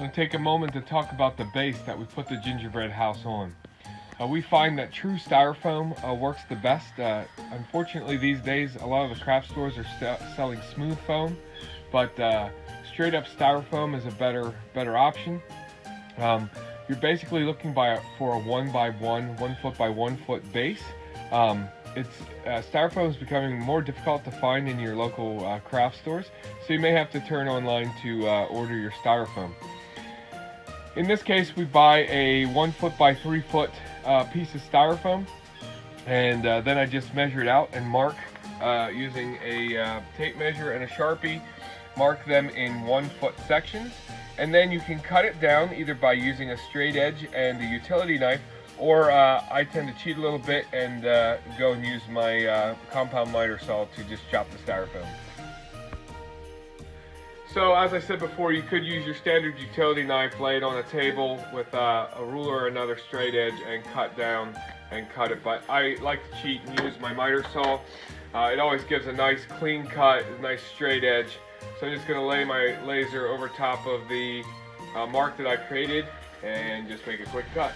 want to take a moment to talk about the base that we put the gingerbread house on. We find that true styrofoam works the best. Unfortunately, these days, a lot of the craft stores are selling smooth foam, but straight up styrofoam is a better option. You're basically looking for a 1 foot by 1 foot base. Styrofoam is becoming more difficult to find in your local craft stores, so you may have to turn online to order your styrofoam. In this case, we buy a 1 foot by 3 foot piece of styrofoam, and then I just measure it out and mark using a tape measure and a Sharpie. Mark them in 1 foot sections, and then you can cut it down either by using a straight edge and a utility knife, or I tend to cheat a little bit and go and use my compound miter saw to just chop the styrofoam. So as I said before, you could use your standard utility knife, lay it on a table with a ruler or another straight edge and cut down and cut it. But I like to cheat and use my miter saw. It always gives a nice clean cut, a nice straight edge. So I'm just going to lay my laser over top of the mark that I created and just make a quick cut.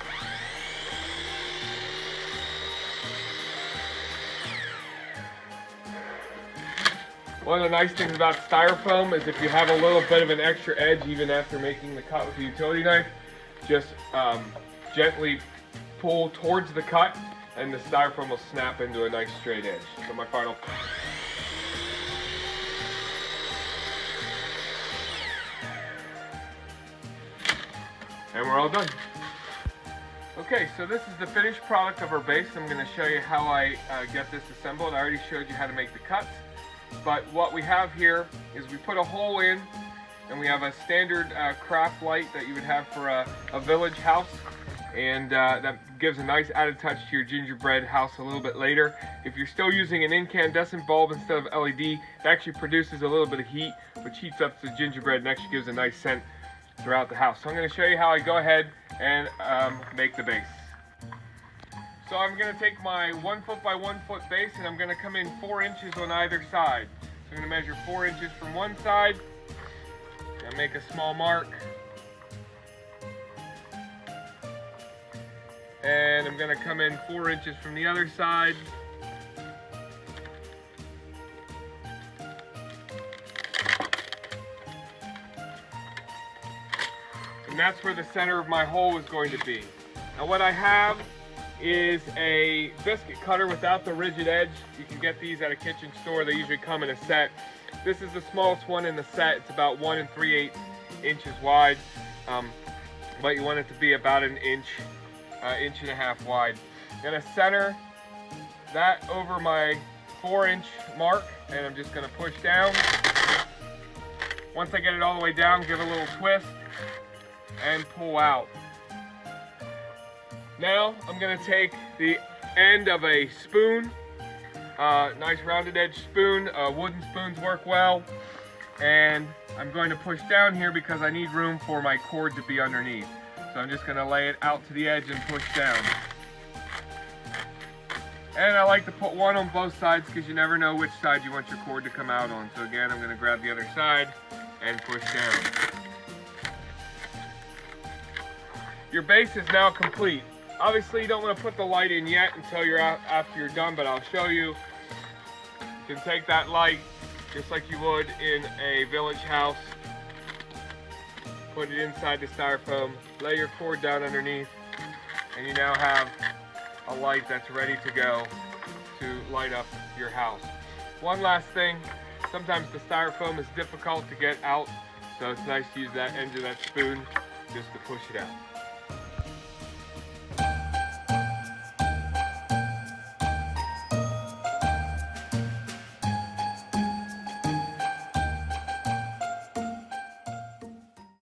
One of the nice things about styrofoam is if you have a little bit of an extra edge even after making the cut with the utility knife, just gently pull towards the cut and the styrofoam will snap into a nice straight edge. So my final. And we're all done. Okay, so this is the finished product of our base. I'm going to show you how I get this assembled. I already showed you how to make the cuts. But what we have here is we put a hole in, and we have a standard craft light that you would have for a village house, and that gives a nice added touch to your gingerbread house a little bit later. If you're still using an incandescent bulb instead of LED, it actually produces a little bit of heat, which heats up the gingerbread and actually gives a nice scent throughout the house. So I'm going to show you how I go ahead and make the base. So I'm going to take my 1 foot by 1 foot base, and I'm going to come in 4 inches on either side. So I'm going to measure 4 inches from one side and make a small mark. And I'm going to come in 4 inches from the other side. And that's where the center of my hole is going to be. Now what I have is a biscuit cutter without the rigid edge. You can get these at a kitchen store. They usually come in a set. This is the smallest one in the set. It's about 1 3/8 inches wide, but you want it to be about an inch, inch and a half wide. I'm going to center that over my 4-inch mark, and I'm just going to push down. Once I get it all the way down, give it a little twist and pull out. Now I'm going to take the end of a spoon, nice rounded edge spoon. Wooden spoons work well, and I'm going to push down here because I need room for my cord to be underneath. So I'm just going to lay it out to the edge and push down. And I like to put one on both sides because you never know which side you want your cord to come out on. So again, I'm going to grab the other side and push down. Your base is now complete. Obviously, you don't want to put the light in yet until you're after you're done, but I'll show you. You can take that light just like you would in a village house, put it inside the styrofoam, lay your cord down underneath, and you now have a light that's ready to go to light up your house. One last thing, sometimes the styrofoam is difficult to get out, so it's nice to use that end of that spoon just to push it out.